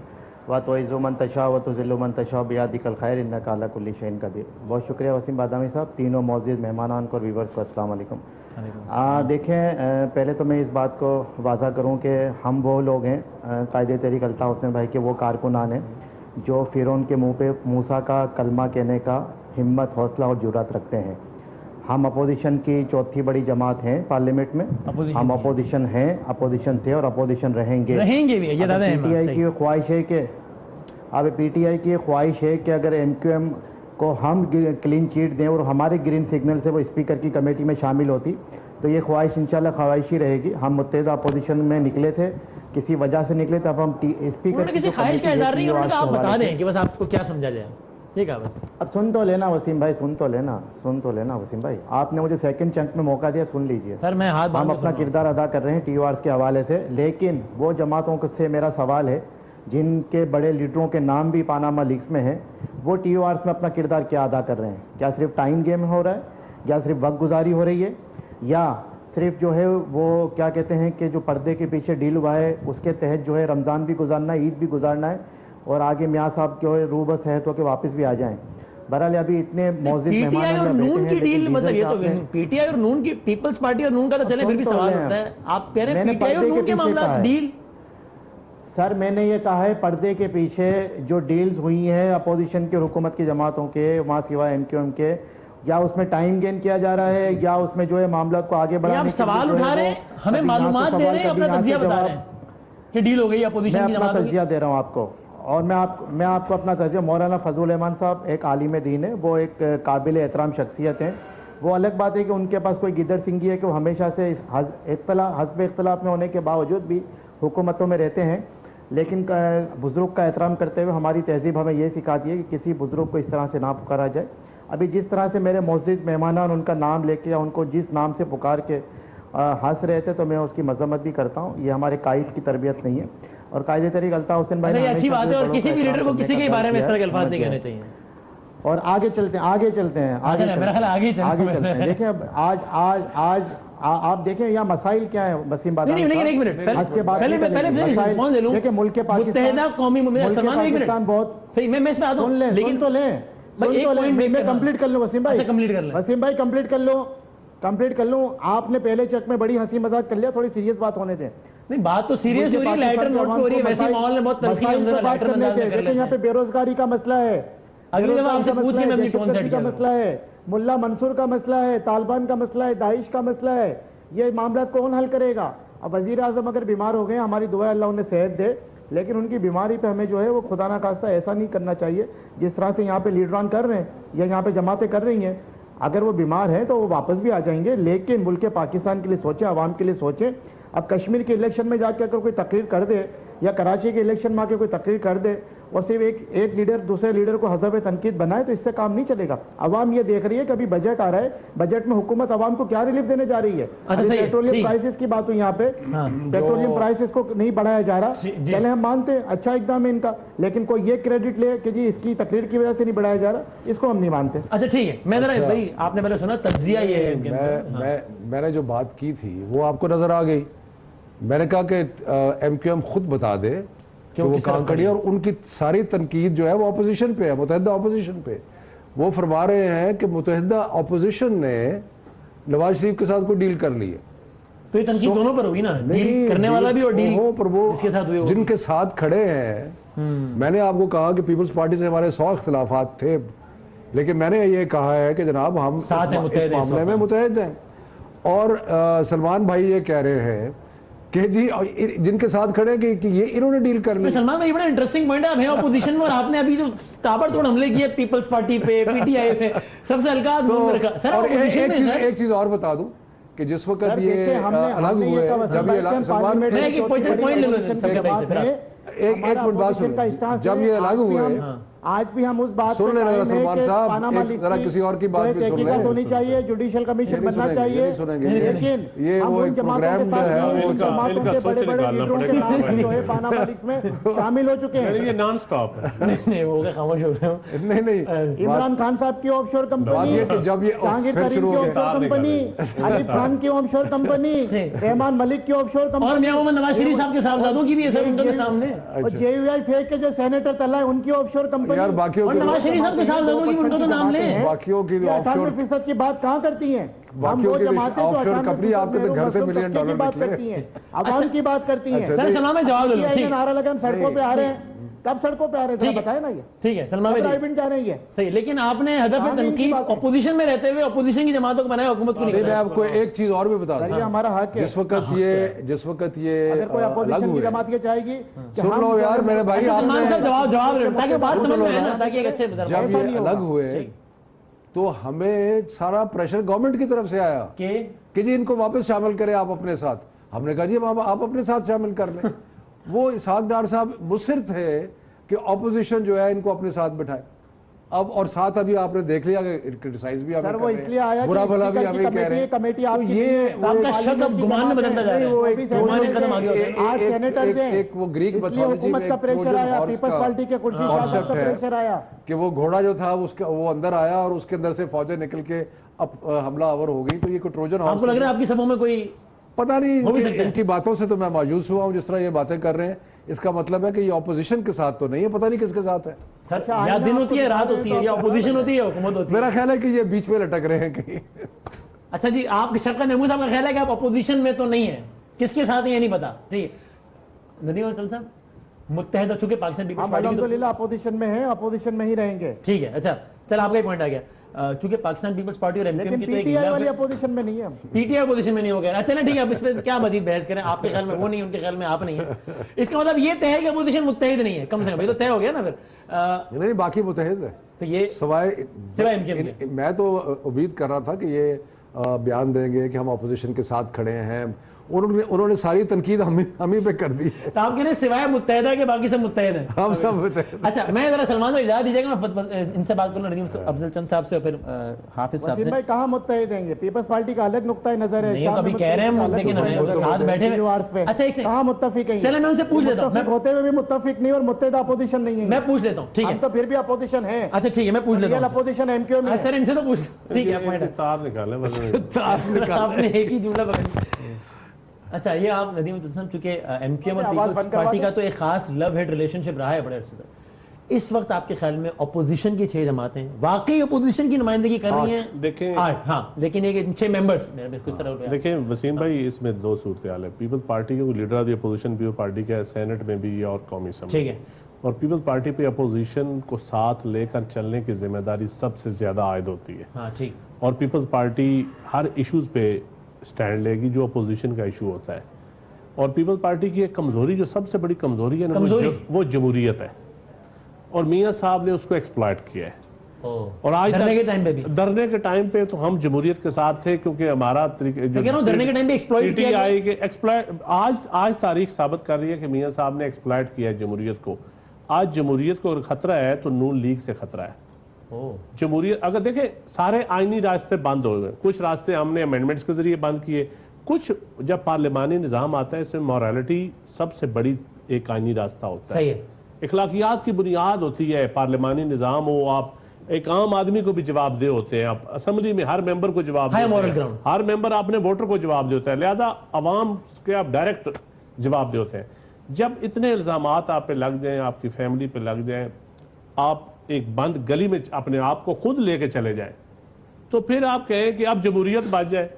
Speaker 8: وتعز من تشاء وتذل من تشاء بیدک الخیر انک علی کل شیء قدیر. بہت شکریہ وسیم بادامی صاحب. تینوں معزز مہمانان کو اور ویورز کو السلام علیکم. دیکھیں, پہلے تو میں اس بات کو واضح کروں کہ ہم وہ لوگ ہیں, قائد تحریک الطاف حسین بھائی کے وہ کارکنان ہیں جو فرعون کے منہ پہ موسیٰ کا کلمہ کہنے کا ہمت, حوصلہ اور جرات رکھتے ہیں. ہم اپوزیشن کی چوتھی بڑی جماعت ہیں پارلیمنٹ میں. ہم اپوزیشن ہیں, اپوزیشن تھے اور اپوزیشن رہیں گے بھی. یہ پی ٹی آئی کی خواہش ہے کہ اگر ایم کیو ایم کو ہم کلین چیٹ دیں اور ہمارے گرین سگنل سے وہ اسپیکر کی کمیٹی میں شامل ہوتی تو یہ خواہش انشاءاللہ خواہشی رہے گی. ہم متحدہ اپوزیشن میں نکلے تھے, کسی وجہ سے نکلے تھے, اب ہم اسپیکر
Speaker 1: کسی خواہش کا اظہار نہیں, انہوں نے کہا آپ بتا دیں کہ بس آپ کو کیا سمجھا جائے. ٹھیک ہے بس
Speaker 8: اب سن تو لینا وسیم بھائی, سن تو لینا وسیم بھائی. آپ نے مجھے سیکنڈ چنک میں موقع دیا, سن لیجئے.
Speaker 1: سر میں ہاتھ
Speaker 8: ہم اپنا کردار ادا کر رہے ہیں ٹی او آرز کے حوالے سے, لیکن وہ جماعتوں سے میرا سوال ہے جن کے بڑے لیڈروں کے نام بھی پاناما لیکس میں ہیں, وہ ٹی او آرز میں اپنا کردار کیا ادا کر رہے ہیں؟ کیا صرف ٹائم گیم ہو رہا ہے, یا صرف وقت گزاری ہو رہی ہے, یا صرف جو ہے وہ کیا کہتے ہیں کہ جو پردے کے پیچھے ڈیل ہوا ہے اس کے تحت جو ہے رمضان بھی گزارنا ہے, عید بھی گزارنا ہے, اور آگے میاں صاحب جو ہے روح بس ہے تو کہ واپس بھی آ جائیں. بہرحال ابھی اتنے موزد
Speaker 1: پی ٹی آئی اور نون کی ڈیل, مطلب یہ تو پی ٹی آئی اور نون کی, پیپلز پارٹی اور نون کا تو چلے پھر بھی سوال ہوتا ہے, آپ کہہ رہے ہیں پی ٹی آئی اور نون کے معاملات ڈیل.
Speaker 8: سر میں نے یہ کہا ہے پردے کے پیچھے جو ڈیلز ہوئی ہیں اپوزیشن کے حکومت کی جماعتوں کے, وہاں سوائے ایم کیو ایم کے, یا اس میں ٹائم گین کیا جا رہا ہے, یا اس میں جو ہے معاملات کو آگے بڑھانے
Speaker 1: آپ سوال اٹھا رہے ہیں, ہمیں معلومات دے رہے ہیں, اپنا تجزیہ بتا رہے ہیں کہ ڈیل ہو گئی اپوزیشن کی جماعتوں کی.
Speaker 8: میں اپنا تجزیہ دے رہا ہوں آپ کو, اور میں آپ کو اپنا تجزیہ. مولانا فضل الرحمان صاحب ایک عالم دین ہے, وہ ایک قابل احترام شخصیت ہیں. وہ الگ بات ہے کہ ان کے پاس کوئی گدر سنگھی ہے کہ وہ ہمیشہ سے حسب اختلاف میں ہونے کے باوجود بھی حکومتوں میں رہتے ہیں, لیکن بزرگ کا احترام کرتے ہوئے ہماری تہذیب ہمیں یہ سکھاتی ہے کہ کسی بزرگ کو اس طرح سے نہ پکارا جائے. ابھی جس طرح سے میرے معزز مہمانان ان کا نام لے کے یا ان کو جس نام سے پکار کے ہنس رہے تھے تو میں اس کی مذمت بھی کرتا ہوں. یہ ہمارے قائد کی تربیت نہیں ہے, اور قائد طریق الطاف حسین بھائی
Speaker 1: یہ اچھی بات ہے, اور کسی بھی لیڈر کو کسی کے بارے میں اس طرح کے الفاظ نہیں کہنے چاہیے.
Speaker 8: اور آگے چلتے ہیں. دیکھیں آج آپ دیکھیں یہاں مسائل کیا ہیں وسیم بادامی صاحب. دیکھیں ملک پاکستان بہت صحیح, میں اس پہ آتا ہوں, لیکن تو لیں میں کمپلیٹ کر لوں وسیم بھائی, کمپلیٹ کر لوں. آپ نے پہلے چک میں بڑی ہنسی مذاق کر لیا, تھوڑی سیریس بات ہونے دیں.
Speaker 1: نہیں بات تو سیریس ہو رہی ہے, لائٹر نوٹ پہ ہو رہی ہے, ویسے ماحول میں بہت تلخی اندر لائٹر انداز میں کر لیتے ہیں.
Speaker 8: یہاں پہ بے روزگاری کا مسئلہ ہے,
Speaker 1: اگلی دفعہ آپ سے پوچھیں میں اپنی ٹون سیٹ
Speaker 8: کا مسئلہ ہے, ملا منصور کا مسئلہ ہے, طالبان کا مسئلہ ہے, داعش کا مسئلہ ہے. یہ معاملات کون حل کرے گا؟ اب وزیر اعظم اگر بیمار ہو گئے, ہماری دعا اللہ انہیں صحت دے, لیکن ان کی بیماری پہ ہمیں جو ہے وہ خدا نخواستہ ایسا نہیں کرنا چاہیے جس طرح سے یہاں پہ لیڈران کر رہے ہیں یا یہاں پہ جماعتیں کر رہی ہیں. اگر وہ بیمار ہیں تو وہ واپس بھی آ جائیں گے, لیکن ملک پاکستان کے لیے سوچیں, عوام کے لیے سوچیں. اب کشمیر کے الیکشن میں جا کے اگر کوئی تقریر کر دے, یا کراچی کے الیکشن میں آ کے کوئی تقریر کر دے, اور صرف ایک لیڈر دوسرے لیڈر کو حذف تنقید بنائے, تو اس سے کام نہیں چلے گا. عوام یہ دیکھ رہی ہے کہ ابھی بجٹ آ رہا ہے, بجٹ میں حکومت عوام کو کیا ریلیف دینے جا رہی ہے. پیٹرولیم پرائسز کی بات ہوئی یہاں پہ, پیٹرولیم پرائسز کو نہیں بڑھایا جا رہا, چلے ہم مانتے ہیں اچھا اقدام ہے ان کا, لیکن کوئی یہ کریڈٹ لے کہ جی اس کی تقریر کی وجہ سے نہیں بڑھایا جا رہا, اس کو ہم نہیں مانتے.
Speaker 1: اچھا ٹھیک ہے, میں ذرا بھائی آپ نے پہلے سنا تجزیہ یہ ہے,
Speaker 6: میں نے جو بات کی تھی وہ آپ کو نظر آ گئی. میں نے کہا کہ ایم کیو ایم خود بتا دے کہ وہ کام کری, اور ان کی ساری تنقید جو ہے وہ اپوزیشن پہ ہے, متحدہ اپوزیشن پہ. وہ فرما رہے ہیں کہ متحدہ اپوزیشن نے نواز شریف کے ساتھ کوئی ڈیل کر لی ہے.
Speaker 1: تو یہ تنقید دونوں پر ہوئی نا, ڈیل کرنے والا بھی اور ڈیل اس کے ساتھ ہوئی.
Speaker 6: جن کے ساتھ کھڑے ہیں, میں نے آپ کو کہا کہ پیپلز پارٹی سے ہمارے 100 اختلافات تھے, لیکن میں نے یہ کہا ہے کہ جناب ہم اس معاملے میں متحد ہیں. اور سلمان بھائی یہ کہہ رہے ہیں کہ جی جن کے ساتھ کھڑے کہ یہ انہوں نے ڈیل کر لی.
Speaker 1: سلمان بھائی بڑا انٹرسٹنگ پوائنٹ ہے, آپ ہیں اپوزیشن میں, اور آپ نے ابھی جو تابڑ توڑ حملے کیے پیپلز پارٹی پہ, پی ٹی آئی پہ, سب سے ہلکا سر. اور
Speaker 6: ایک چیز اور بتا دوں کہ جس وقت یہ الگ ہوئے, جب یہ سلمان ایک منٹ بات سنیں, جب یہ الگ ہوئے,
Speaker 8: آج بھی ہم اس بات
Speaker 6: سن لیں سلمان صاحب, ذرا کسی اور کی بات بھی سن لیں.
Speaker 8: ہونی چاہیے, جوڈیشل کمیشن بننا چاہیے, لیکن
Speaker 6: یہ وہ ایک پروگرام جو ہے وہ
Speaker 8: جماعتوں کے بڑے بڑے لیڈروں کے نام جو ہے پاناما لیکس میں شامل ہو چکے ہیں.
Speaker 7: یہ نان سٹاپ ہے.
Speaker 1: نہیں وہ خاموش ہو گئے.
Speaker 6: نہیں
Speaker 8: عمران خان صاحب کی آف شور کمپنی, جہانگیر ترین کی آف شور کمپنی, علیف خان کی آف شور کمپنی, رحمان ملک کی آف شور کمپنی,
Speaker 1: اور میاں محمد نواز شریف صاحب کے صاحبزادوں کی بھی ہے سر ان کے نام نے,
Speaker 8: اور جے یو آئی فیک کے جو سینیٹر تلا ہے ان کی آف شور کمپنی.
Speaker 6: یار باقیوں کی,
Speaker 1: نواز شریف صاحب کے صاحبزادوں کی ان کو تو نام لیں.
Speaker 6: باقیوں کی
Speaker 8: 98% کی بات کہاں کرتی ہیں,
Speaker 6: باقیوں کی آف شور کمپنی آپ کے گھر سے $1 ملین
Speaker 8: بات کرتی ہیں, عوام کی بات کرتی ہیں.
Speaker 1: سر سلام میں جواب دو,
Speaker 8: نعرہ لگا ہم سڑکوں پہ آ رہے ہیں, کب سڑکوں پہ آ رہے تھے بتائیں نا یہ
Speaker 1: ٹھیک ہے سلمان بھائی
Speaker 8: پرائیویٹ جا رہی ہے
Speaker 1: صحیح لیکن آپ نے ہدف تنقید اپوزیشن میں رہتے ہوئے اپوزیشن کی جماعتوں کو بنایا حکومت کو نہیں
Speaker 6: میں آپ کو ایک چیز اور بھی بتا دوں
Speaker 8: ہمارا حق ہے
Speaker 6: جس وقت یہ
Speaker 8: اگر کوئی
Speaker 6: الگ
Speaker 8: اپوزیشن کی
Speaker 6: ہوئے
Speaker 8: جماعت یہ چاہے گی
Speaker 6: سن لو یار میرے بھائی آپ
Speaker 1: سلمان صاحب
Speaker 6: نے
Speaker 1: جواب تاکہ بات سمجھ میں آئے نا تاکہ ایک اچھے
Speaker 6: جب یہ الگ ہوئے تو ہمیں سارا پریشر گورنمنٹ کی طرف سے آیا کہ جی ان کو واپس شامل کریں آپ اپنے ساتھ. ہم نے کہا جی آپ اپنے ساتھ شامل کر لیں. وہ اسحاق ڈار صاحب مصر تھے کہ اپوزیشن جو ہے ان کو اپنے ساتھ بٹھائے. اب اور ساتھ ابھی آپ نے دیکھ لیا کہ کرٹیسائز بھی ہمیں کر رہے ہیں, برا بھلا بھی ہمیں کہہ رہے ہیں. تو یہ
Speaker 1: آپ کا شک اب گمان میں بدلتا جا رہا ہے,
Speaker 6: وہ
Speaker 8: ایک
Speaker 6: وہ گریک میتھولوجی میں کانسیپٹ ہے کہ وہ گھوڑا جو تھا وہ اندر آیا اور اس کے اندر سے فوجیں نکل کے اب حملہ آور ہو گئی. تو یہ کوئی ٹروجن ہارس,
Speaker 1: آپ کو لگ رہا ہے آپ کی صفوں میں کوئی
Speaker 6: پتہ نہیں, ان کی باتوں سے تو میں مایوس ہوا ہوں جس طرح یہ باتیں کر رہے ہیں. اس کا مطلب ہے کہ یہ اپوزیشن کے ساتھ تو نہیں ہے, پتہ نہیں کس کے ساتھ ہے.
Speaker 1: سر یا دن ہوتی ہے رات ہوتی ہے, یا اپوزیشن ہوتی ہے حکومت ہوتی ہے.
Speaker 6: میرا خیال ہے کہ یہ بیچ میں لٹک رہے ہیں کہیں.
Speaker 1: اچھا جی, آپ کے شرکت محمود صاحب کا خیال ہے کہ آپ اپوزیشن میں تو نہیں ہیں, کس کے ساتھ ہیں یہ نہیں پتا. ٹھیک ہے ندیم انصل صاحب متحدہ چونکہ پاکستان پیپلز پارٹی
Speaker 8: الحمدللہ اپوزیشن میں ہیں, اپوزیشن میں ہی رہیں گے.
Speaker 1: ٹھیک ہے اچھا چل آپ کا ایک پوائنٹ آ گیا. چونکہ پاکستان پیپلز پارٹی اور ایم کیو ایم کی تو ایک
Speaker 8: پی ٹی آئی والی اپوزیشن میں نہیں ہے,
Speaker 1: پی ٹی آئی اپوزیشن میں نہیں ہو گیا. چلیں ٹھیک ہے, اب اس پہ کیا مزید بحث کریں. آپ کے خیال میں وہ نہیں, ان کے خیال میں آپ نہیں ہیں. اس کا مطلب یہ طے ہے کہ اپوزیشن متحد نہیں ہے, کم سے کم یہ تو طے ہو گیا نا پھر.
Speaker 6: نہیں باقی متحد ہے
Speaker 1: تو یہ
Speaker 6: سوائے
Speaker 1: ایم کیو ایم کے.
Speaker 6: میں تو امید کر رہا تھا کہ یہ بیان دیں گے کہ ہم اپوزیشن کے ساتھ کھڑے ہیں. انہوں نے ساری تنقید ہم ہی پہ کر دی.
Speaker 1: تو آپ کہہ رہے ہیں سوائے متحدہ کے باقی سب متحد ہیں.
Speaker 6: ہم سب متحد.
Speaker 1: اچھا میں ذرا سلمان صاحب اجازت دیجیے گا, میں ان سے بات کروں, ندیم افضل چند صاحب سے اور پھر حافظ صاحب سے.
Speaker 8: بھائی کہاں متحد ہیں, پیپلز پارٹی کا الگ نقطہ نظر ہے.
Speaker 1: نہیں کبھی کہہ رہے ہیں لیکن ہمیں ساتھ بیٹھے ہوئے. اچھا ایک
Speaker 8: کہاں متفق ہیں,
Speaker 1: چلے میں ان سے پوچھ لیتا ہوں.
Speaker 8: متفق ہوتے ہوئے بھی متفق نہیں اور متحدہ اپوزیشن نہیں ہے.
Speaker 1: میں پوچھ لیتا ہوں. ٹھیک ہے,
Speaker 8: ہم تو پھر بھی اپوزیشن ہیں.
Speaker 1: اچھا ٹھیک ہے میں پوچھ لیتا ہوں.
Speaker 8: اپوزیشن ایم کیو میں
Speaker 1: سر ان سے تو پوچھ. ٹھیک ہے
Speaker 7: تار نکالیں
Speaker 1: آپ نے ایک ہی جملہ پکڑا. اچھا یہ آپ ندیم افضل چونکہ ایم کیو ایم اور پیپلز پارٹی کا تو ایک خاص لو ہیٹ ریلیشن شپ رہا ہے بڑے عرصے تک. اس وقت آپ کے خیال میں اپوزیشن کی 6 جماعتیں واقعی اپوزیشن کی نمائندگی کر رہی ہیں؟
Speaker 7: دیکھیں
Speaker 1: ہاں لیکن یہ 6 ممبرز
Speaker 7: دیکھیں وسیم بھائی, اس میں 2 صورتحال ہے. پیپلز پارٹی کے leader of the opposition Peoples Party کا سینٹ میں بھی اور قومی اسمبلی,
Speaker 1: ٹھیک ہے,
Speaker 7: اور پیپلز پارٹی پہ اپوزیشن کو ساتھ لے کر چلنے کی ذمہ داری سب سے زیادہ عائد ہوتی ہے.
Speaker 1: ہاں ٹھیک.
Speaker 7: اور پیپلز پارٹی ہر ایشوز پہ سٹینڈ لے گی جو اپوزیشن کا ایشو ہوتا ہے. اور پیپلز پارٹی کی ایک کمزوری, جو سب سے بڑی کمزوری ہے نا, وہ جمہوریت ہے. اور میاں صاحب نے اس کو ایکسپلائٹ کیا ہے. اور آج دھرنے کے ٹائم پہ تو ہم جمہوریت کے ساتھ تھے, کیونکہ ہمارا آج تاریخ ثابت کر رہی ہے کہ میاں صاحب نے ایکسپلائٹ کیا ہے جمہوریت کو. آج جمہوریت کو اگر خطرہ ہے تو نون لیگ سے خطرہ ہے. جمہوریت اگر دیکھیں سارے آئینی راستے بند ہو گئے, کچھ راستے ہم نے امینڈمنٹس کے ذریعے بند کیے, کچھ جب پارلیمانی نظام آتا ہے اس میں موریلٹی سب سے بڑی ایک آئینی راستہ ہوتا ہے. اخلاقیات کی بنیاد ہوتی ہے پارلیمانی نظام ہو, آپ ایک عام آدمی کو بھی جواب دے ہوتے ہیں, آپ اسمبلی میں ہر ممبر کو جواب دے ہوتے ہیں, ہر ممبر اپنے ووٹر کو جواب دے ہوتا ہے, لہذا عوام کے آپ ڈائریکٹ جواب دے ہوتے ہیں. جب اتنے الزامات آپ پہ لگ جائیں, آپ کی فیملی پہ لگ جائیں, آپ ایک بند گلی میں اپنے آپ کو خود لے کے چلے جائیں, تو پھر آپ کہیں کہ اب جمہوریت بچ جائے.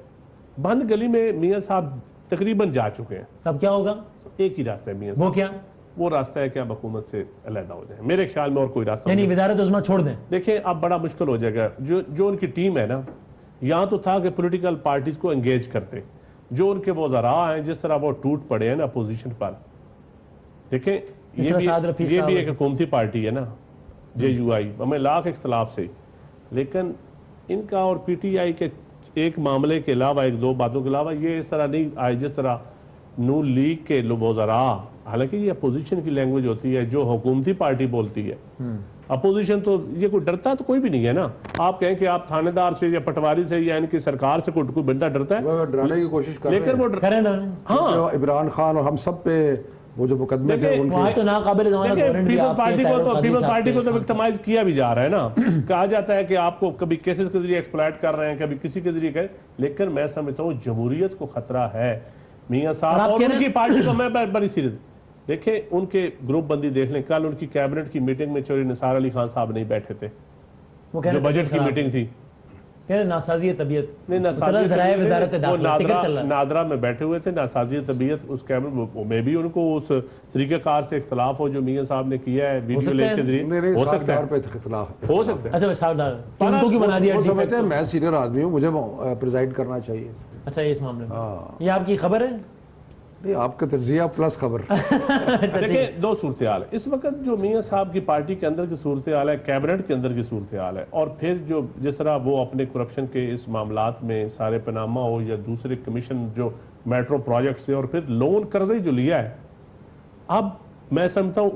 Speaker 7: بند گلی میں میاں صاحب تقریباً جا چکے ہیں.
Speaker 1: اب کیا ہوگا؟
Speaker 7: ایک ہی راستہ ہے میاں صاحب.
Speaker 1: وہ کیا؟
Speaker 7: وہ راستہ ہے کہ اب حکومت سے علیحدہ ہو جائیں. میرے خیال میں اور کوئی راستہ
Speaker 1: یعنی وزارت عظمیٰ چھوڑ دیں.
Speaker 7: دیکھیں اب بڑا مشکل ہو جائے گا. جو ان کی ٹیم ہے نا, یہاں تو تھا کہ پولیٹیکل پارٹیز کو انگیج کرتے, جو ان کے وزراء ہیں جس طرح وہ ٹوٹ پڑے ہیں نا اپوزیشن پر. دیکھیں یہ بھی ایک حکومتی پارٹی ہے نا, JUI, ہمیں لاکھ اختلاف سے, لیکن ان کا اور PTI کے ایک معاملے کے علاوہ, 1-2 باتوں کے علاوہ یہ اس طرح نہیں آئے جس طرح نون لیگ کے وزراء, حالانکہ یہ اپوزیشن کی لینگویج ہوتی ہے جو حکومتی پارٹی بولتی ہے. اپوزیشن تو یہ کوئی ڈرتا تو کوئی بھی نہیں ہے نا. آپ کہیں کہ آپ تھانے دار سے یا پٹواری سے یا ان کی سرکار سے کوئی بندہ ڈرتا ہے,
Speaker 6: ڈرانے کی کوشش کر
Speaker 7: لیکن وہ
Speaker 6: ہاں عمران خان اور ہم سب پہ وہ جو مقدمے تھے ان کے
Speaker 7: پیپلز پارٹی کو تو وکٹمائز کیا بھی جا رہا ہے نا. کہا جاتا ہے کہ آپ کو کبھی کیسز کے ذریعے ایکسپلائٹ کر رہے ہیں, کبھی کسی کے ذریعے لیکن میں سمجھتا ہوں جمہوریت کو خطرہ ہے. میاں صاحب اور ان کی پارٹی کو میں بڑی سیریس دیکھیں, ان کے گروپ بندی دیکھ لیں. کل ان کی کیبنٹ کی میٹنگ میں چوری نثار علی خان صاحب نہیں بیٹھے تھے, جو بجٹ کی میٹنگ تھی.
Speaker 1: ناسازی طبیعت
Speaker 7: نہیں
Speaker 1: چلا ذرائع وزارت
Speaker 7: وہ
Speaker 1: داخلہ ٹکٹ چل رہا ہے.
Speaker 7: نادرا میں بیٹھے ہوئے تھے, ناسازی طبیعت اس کیمرے میں بھی ان کو اس طریقہ کار سے اختلاف ہو جو میاں صاحب نے کیا ہے ویڈیو لنک کے ذریعے, ہو سکتا ہے,
Speaker 6: پہ اختلاف
Speaker 7: ہو سکتا ہے.
Speaker 1: اچھا صاحب ان کو کیوں بنا دیا؟
Speaker 6: وہ سمجھتے ہیں میں سینئر آدمی ہوں, مجھے پریزائڈ کرنا چاہیے.
Speaker 1: اچھا یہ اس معاملے میں یہ آپ کی خبر ہے؟
Speaker 6: نہیں, آپ کا تجزیہ پلس خبر.
Speaker 7: دیکھیں دو صورتحال ہے اس وقت جو میاں صاحب کی پارٹی کے اندر کی صورتحال ہے, کیبنٹ کے اندر کی صورتحال ہے, اور پھر جو جس طرح وہ اپنے کرپشن کے اس معاملات میں سارے پاناما ہو یا دوسرے کمیشن جو میٹرو پروجیکٹ سے, اور پھر لون قرضے جو لیا ہے, اب میں سمجھتا ہوں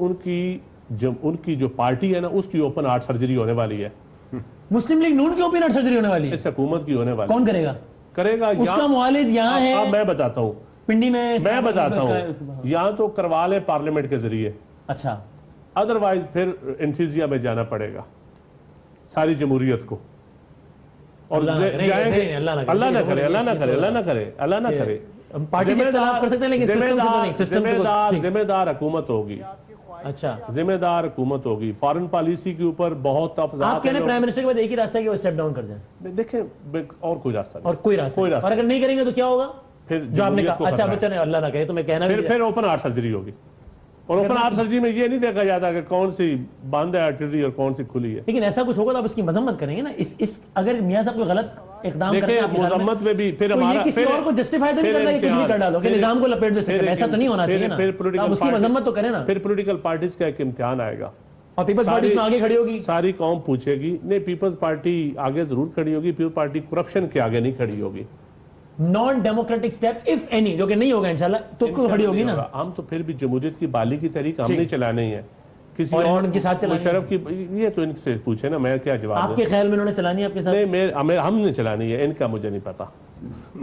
Speaker 7: ان کی جو پارٹی ہے نا اس کی اوپن ہارٹ سرجری ہونے والی ہے.
Speaker 1: مسلم لیگ نون کی اوپن ہارٹ سرجری ہونے والی ہے
Speaker 7: اس حکومت کی ہونے والی.
Speaker 1: کون کرے گا اس کا معالج یہاں ہے؟
Speaker 7: میں بتاتا ہوں
Speaker 1: پنڈی میں
Speaker 7: بتاتا ہوں, یہاں تو کروا لے پارلیمنٹ کے ذریعے,
Speaker 1: اچھا
Speaker 7: ادروائز پھر انفیزیا میں جانا پڑے گا ساری جمہوریت کو, اور جائیں گے. اللہ نہ کرے, اللہ نہ کرے, اللہ نہ کرے, اللہ نہ کرے.
Speaker 1: پارٹی سے اختلاف کر سکتے ہیں لیکن سسٹم سے نہیں, سسٹم کو
Speaker 7: ذمہ دار حکومت ہوگی.
Speaker 1: اچھا
Speaker 7: ذمہ دار حکومت ہوگی. فارن پالیسی کے اوپر بہت افزاد.
Speaker 1: آپ کہنے پرائم منسٹر کے بعد ایک ہی راستہ ہے کہ وہ اسٹیپ ڈاؤن کر جائیں.
Speaker 7: دیکھیں اور کوئی راستہ نہیں,
Speaker 1: اور کوئی راستہ, اور اگر نہیں کریں گے تو کیا ہوگا؟
Speaker 7: پھر
Speaker 1: جو آپ نے کہا, اچھا بچہ نے اللہ نہ کہے تو میں کہنا بھی
Speaker 7: پھر اوپن ہارٹ سرجری ہوگی. اور اوپن ہارٹ سرجری میں یہ نہیں دیکھا جاتا کہ کون سی بند ہے آرٹری اور کون سی کھلی ہے.
Speaker 1: لیکن ایسا کچھ ہوگا تو آپ اس کی مذمت کریں گے نا. اس اگر میاں صاحب کوئی غلط اقدام کرتے ہیں
Speaker 7: مذمت میں بھی پھر
Speaker 1: ہمارا کسی اور کو جسٹیفائی تو نہیں کرنا کہ کچھ بھی کر ڈالو کہ نظام کو لپیٹ دو, ایسا تو نہیں ہونا چاہیے نا. آپ اس کی مذمت تو کریں نا.
Speaker 7: پھر پولیٹیکل پارٹیز کا ایک امتحان آئے گا,
Speaker 1: اور پیپلز پارٹی میں آگے کھڑی ہوگی,
Speaker 7: ساری قوم پوچھے گی. نہیں, پیپلز پارٹی آگے ضرور کھڑی ہوگی, پیپلز پارٹی کرپشن کے آگے نہیں کھڑی ہوگی.
Speaker 1: Naan democratic step if any, جو کہ نہیں ہوگا انشاءاللہ, تو کھڑی ہوگی نا.
Speaker 7: ہم تو پھر بھی جمہوریت کی بحالی کی تحریک ہم نہیں چلانی ہے, کسی
Speaker 1: اور ان کے ساتھ چلانی
Speaker 7: مشرف کی. یہ تو ان سے پوچھے نا, میں کیا جواب دوں.
Speaker 1: آپ کے خیال میں انہوں نے چلانی ہے آپ کے ساتھ؟
Speaker 7: نہیں, ہم نے چلانی ہے, ان کا مجھے نہیں پتا.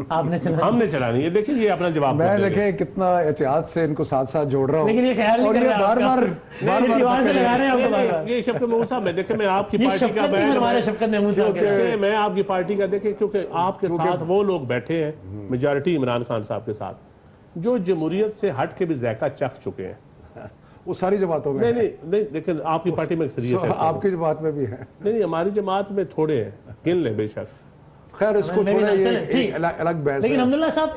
Speaker 1: آپ نے چلانی,
Speaker 7: ہم نے چلانی ہے. دیکھیں یہ اپنا جواب
Speaker 6: میں دیکھیں کتنا احتیاط سے ان کو ساتھ ساتھ جوڑ رہا ہوں,
Speaker 1: لیکن یہ خیال نہیں کر رہے
Speaker 6: بار بار
Speaker 1: لگا رہے ہیں آپ کو بار بار.
Speaker 7: یہ شفقت محمود صاحب, میں دیکھیں میں آپ کی پارٹی کا
Speaker 1: شفقت محمود صاحب,
Speaker 7: میں آپ کی پارٹی کا دیکھیں, کیونکہ آپ کے ساتھ وہ لوگ بیٹھے ہیں میجارٹی عمران خان صاحب کے ساتھ, جو جمہوریت سے ہٹ کے بھی ذائقہ چکھ چکے ہیں.
Speaker 6: وہ ساری جماعتوں میں
Speaker 7: نہیں, لیکن آپ کی پارٹی میں اکثریت ہے,
Speaker 6: آپ کی جماعت میں بھی ہے.
Speaker 7: نہیں, ہماری جماعت میں تھوڑے ہیں, گن لیں بے شک.
Speaker 6: خیر اس کو چھوڑیں, یہ الگ بحث ہے.
Speaker 1: لیکن حمداللہ صاحب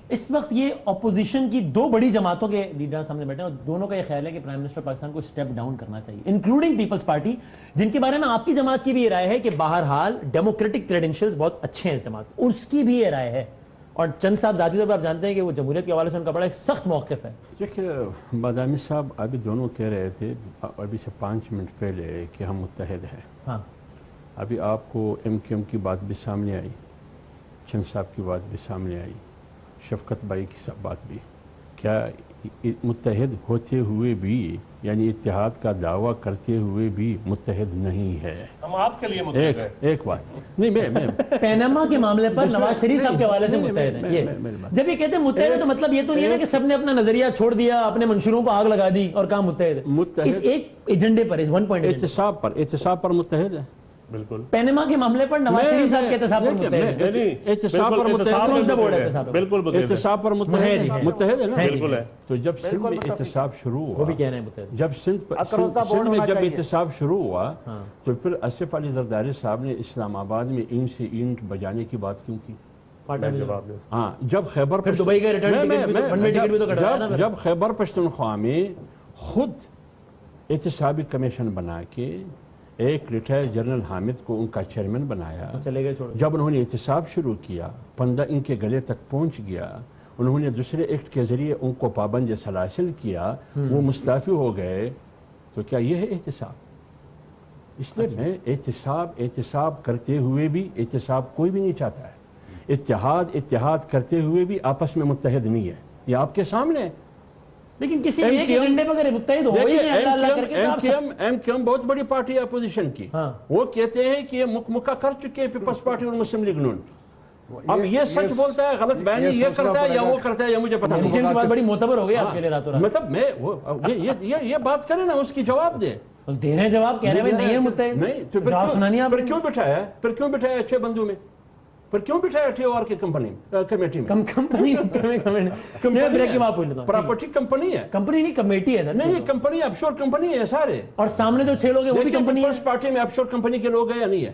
Speaker 1: اس وقت یہ اپوزیشن کی دو بڑی جماعتوں کے لیڈر سامنے بیٹھے ہیں, اور دونوں کا یہ خیال ہے کہ پرائم منسٹر پاکستان کو اسٹیپ ڈاؤن کرنا چاہیے, انکلوڈنگ پیپلز پارٹی, جن کے بارے میں آپ کی جماعت کی بھی یہ رائے ہے کہ بہرحال ڈیموکریٹک کریڈنشلز بہت اچھے ہیں اس جماعت, اس کی بھی یہ رائے ہے. اور چند صاحب ذاتی طور پر آپ جانتے ہیں کہ وہ جمہوریت کے حوالے سے ان کا بڑا ایک سخت موقف ہے.
Speaker 5: دیکھیں بادامی صاحب ابھی دونوں کہہ رہے تھے ابھی سے 5 منٹ پہلے کہ ہم متحد ہیں.
Speaker 1: ہاں,
Speaker 5: ابھی آپ کو ایم کیو ایم کی بات بھی سامنے آئی, چند صاحب کی بات بھی سامنے آئی, شفقت بھائی کی بات بھی. کیا متحد ہوتے ہوئے بھی, یعنی اتحاد کا دعویٰ کرتے ہوئے بھی متحد نہیں ہے؟
Speaker 7: ہم آپ کے لیے متحد ہیں.
Speaker 5: ایک بات نہیں, میں
Speaker 1: پیناما کے معاملے پر نواز شریف صاحب کے حوالے سے متحد ہیں. جب یہ کہتے ہیں متحد ہیں تو مطلب یہ تو نہیں ہے کہ سب نے اپنا نظریہ چھوڑ دیا, اپنے منشوروں کو آگ لگا دی اور کہا متحد ہے. اس ایک ایجنڈے پر, اس 1 پوائنٹ
Speaker 5: احتساب پر متحد ہے.
Speaker 7: بالکل.
Speaker 1: پینما کے معاملے پر نواز شریف صاحب کے احتساب پر متحد ہے.
Speaker 5: احتساب پر متحد ہے نا.
Speaker 7: بالکل ہے.
Speaker 5: تو جب سندھ میں احتساب شروع ہوا,
Speaker 1: وہ بھی کہہ رہے ہیں متحد,
Speaker 5: جب سندھ میں جب احتساب شروع ہوا تو پھر اسف علی زرداری صاحب نے اسلام آباد میں اینٹ سے اینٹ بجانے کی بات کیوں کی؟ ہاں, جب خیبر پختونخوا میں خود احتسابی کمیشن بنا کے ایک ریٹائر جنرل حامد کو ان کا چیئرمین بنایا,
Speaker 1: چلے گئے.
Speaker 5: جب انہوں نے احتساب شروع کیا, پندہ ان کے گلے تک پہنچ گیا, انہوں نے دوسرے ایکٹ کے ذریعے ان کو پابند سلاسل کیا, وہ مستعفی ہو گئے, تو کیا یہ ہے احتساب؟ اس لیے میں احتساب کرتے ہوئے بھی, احتساب کوئی بھی نہیں چاہتا ہے, اتحاد کرتے ہوئے بھی آپس میں متحد نہیں ہے. یہ آپ کے سامنے ہے.
Speaker 1: لیکن کسی ایک ایجنڈے پر متحد ہو ہی نہیں, اللہ کر کے.
Speaker 5: ایم کیو ایم بہت بڑی پارٹی ہے اپوزیشن کی, وہ کہتے ہیں کہ یہ مکہ کر چکے ہیں پیپلز پارٹی اور مسلم لیگ نون. اب یہ سچ بولتا ہے, غلط بیانی یہ کرتا ہے یا وہ کرتا ہے, یا مجھے پتہ نہیں.
Speaker 1: کی بات بڑی معتبر ہو گئی آپ کے لیے راتوں رات.
Speaker 5: مطلب میں یہ بات کریں نا, اس کی جواب دے.
Speaker 1: دے رہے ہیں جواب, کہہ رہے ہیں نہیں ہے متحد.
Speaker 5: نہیں تو
Speaker 1: جواب سنانی آپ.
Speaker 5: پھر کیوں بٹھایا اچھے بندوں میں, پر کیوں بٹھایا ٹی او آر کی کمیٹی میں؟ پراپرٹی کمپنی ہے,
Speaker 1: کمپنی نہیں کمیٹی ہے.
Speaker 5: نہیں کمپنی, آف شور کمپنی ہے سارے.
Speaker 1: اور سامنے جو 6 لوگ ہیں وہ بھی کمپنی ہے.
Speaker 5: پارٹی میں آف شور کمپنی کے لوگ ہیں یا نہیں ہے؟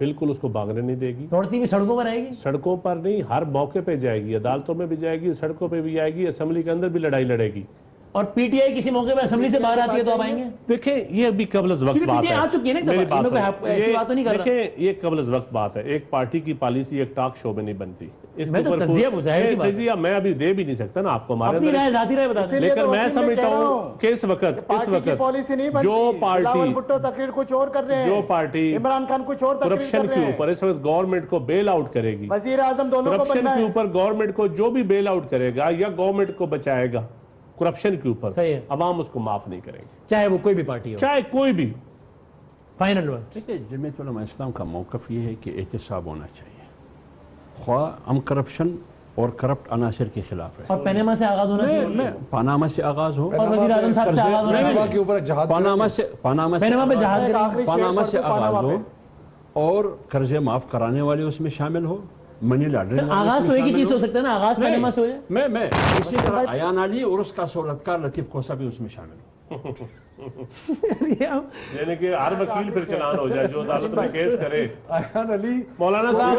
Speaker 7: بالکل اس کو بھاگنے نہیں دے گی.
Speaker 1: دوڑتی بھی سڑکوں پر رہے گی,
Speaker 7: سڑکوں پر نہیں, ہر موقع پہ جائے گی, عدالتوں میں بھی جائے گی, سڑکوں پہ بھی جائے گی, اسمبلی کے اندر بھی لڑائی لڑے گی.
Speaker 1: اور پی ٹی آئی کسی موقع پہ اسمبلی سے باہر آتی ہے تو آپ آئیں گے؟
Speaker 7: دیکھیں یہ ابھی قبل از وقت بات ہے,
Speaker 1: آ چکی ہے نا,
Speaker 7: میری بات
Speaker 1: ایسی بات تو نہیں کر رہا.
Speaker 7: دیکھیں یہ قبل از وقت بات ہے. ایک پارٹی کی پالیسی ایک ٹاک شو میں نہیں بنتی. اس
Speaker 1: میں تو تجزیہ پوچھا ہے,
Speaker 7: تجزیہ میں ابھی دے بھی نہیں سکتا نا آپ کو, ہمارے
Speaker 1: اپنی رائے ذاتی رائے بتا دیں.
Speaker 7: لیکن میں سمجھتا ہوں کہ اس وقت جو پارٹی
Speaker 8: عمران خان کچھ اور
Speaker 7: کرپشن کے اوپر اس وقت گورنمنٹ کو بیل آؤٹ کرے گی,
Speaker 8: وزیر اعظم دونوں کو
Speaker 7: کرپشن
Speaker 8: بننا
Speaker 7: کے
Speaker 8: ہے.
Speaker 7: اوپر گورنمنٹ کو جو بھی بیل آؤٹ کرے گا یا گورنمنٹ کو بچائے گا کرپشن کے اوپر, عوام اس کو معاف نہیں کریں گے,
Speaker 1: چاہے وہ کوئی بھی پارٹی ہو,
Speaker 7: چاہے کوئی بھی.
Speaker 1: Final word.
Speaker 5: دیکھیں جمعیت علماء اسلام کا موقف یہ ہے کہ احتساب ہونا چاہیے, خواہ ہم کرپشن اور کرپٹ عناصر کے خلاف ہے.
Speaker 1: اور پیناما سے آغاز ہونا چاہیے,
Speaker 5: پاناما سے آغاز ہو,
Speaker 1: اور وزیر اعظم صاحب سے آغاز ہونا چاہیے,
Speaker 5: پاناما سے آغاز ہو, اور قرضے معاف کرانے والے اس میں شامل ہو, منی لانڈرنگ.
Speaker 1: آغاز تو ایک ہی چیز سے ہو سکتا ہے نا, آغاز پیناما سے ہو جائے.
Speaker 5: میں اسی طرح ایان علی اور اس کا سہولتکار لطیف کوسا بھی اس میں شامل ہو.
Speaker 7: یعنی کہ ہر وکیل پھر چلان ہو جائے جو عدالت میں کیس کرے.
Speaker 6: ایان علی
Speaker 7: مولانا صاحب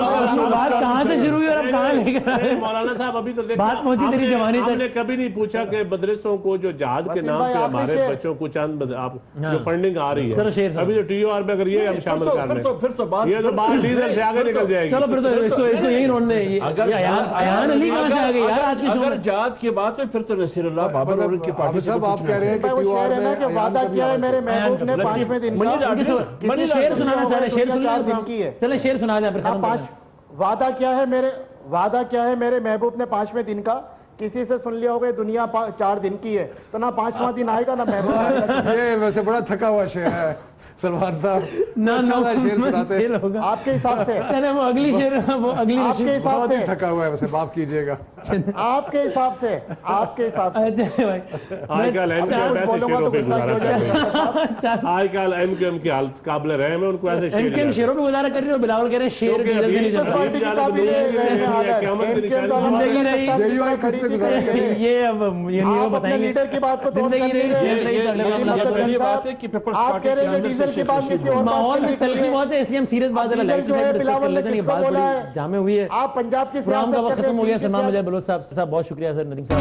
Speaker 1: بات کہاں سے شروع ہوئی اور اب کہاں لے کر آئے؟
Speaker 7: مولانا صاحب ابھی تو
Speaker 1: بات پہنچی تیری جوانی تک.
Speaker 7: ہم نے کبھی نہیں پوچھا کہ مدرسوں کو جو جہاد کے نام پہ ہمارے بچوں کو چند جو فنڈنگ آ رہی ہے, ابھی تو ٹی او آر میں اگر یہ ہم شامل کر لیں یہ تو بات ڈیزل سے آگے نکل جائے گی.
Speaker 1: چلو پھر تو اس کو یہی روڈ نے, ایان علی کہاں سے آ گئی یار آج کے شو میں؟
Speaker 5: اگر جہاد کی بات ہے پھر تو نصیر اللہ بابر اور ان کی پارٹی سے
Speaker 6: آپ کہہ رہے ہیں کہ ٹی او آر میں
Speaker 8: وعدہ کیا ہے میرے محبوب نے 5ویں دن کا,
Speaker 1: شیر سنانا چاہ رہے ہیں, شیر سننا
Speaker 8: 4 دن کی ہے.
Speaker 1: چلیں شیر سنا دیں پھر ختم.
Speaker 8: وعدہ کیا ہے میرے محبوب نے 5ویں دن کا, کسی سے سن لیا ہوگا دنیا 4 دن کی ہے, تو نہ 5واں دن آئے گا نہ محبوب آئے گا.
Speaker 6: یہ ویسے بڑا تھکا ہوا شعر ہے سلمان صاحب, شعر سناتے ہیں
Speaker 8: آپ کے حساب سے,
Speaker 1: وہ اگلی شیر, وہ اگلی
Speaker 8: آپ کے حساب
Speaker 6: بہت ہی
Speaker 8: سے,
Speaker 6: تھکا ہوا ہے, ویسے معاف کیجئے گا.
Speaker 8: آپ کے حساب سے
Speaker 7: آج کل ایم کیو ایم ایسے شیروں پہ گزارا کر رہے ہیں, آج کل ایم کیو ایم کی حالت قابل رحم ہے, ان کو ایسے
Speaker 1: ایم کیو ایم شیروں پہ گزارا کر رہے ہیں, اور بلاول کہہ رہے ہیں شیر ڈیزل سے نہیں چل رہا. یہ اب یہ نہیں بتائیں گے
Speaker 8: لیڈر کی بات کو
Speaker 1: زندگی رہی,
Speaker 5: بات ہے کہ پیپلز پارٹی کے اندر سے
Speaker 1: ماحول میں تلخی بہت ہے, اس لیے ہم سیریت بات لائٹ ڈسکس کر لیتے ہیں. بات بڑی جامع ہوئی ہے,
Speaker 8: آپ پنجاب کی
Speaker 1: پروگرام کا وقت ختم ہو گیا. سلمان مجاہد بلوچ صاحب بہت شکریہ سر, ندیم صاحب.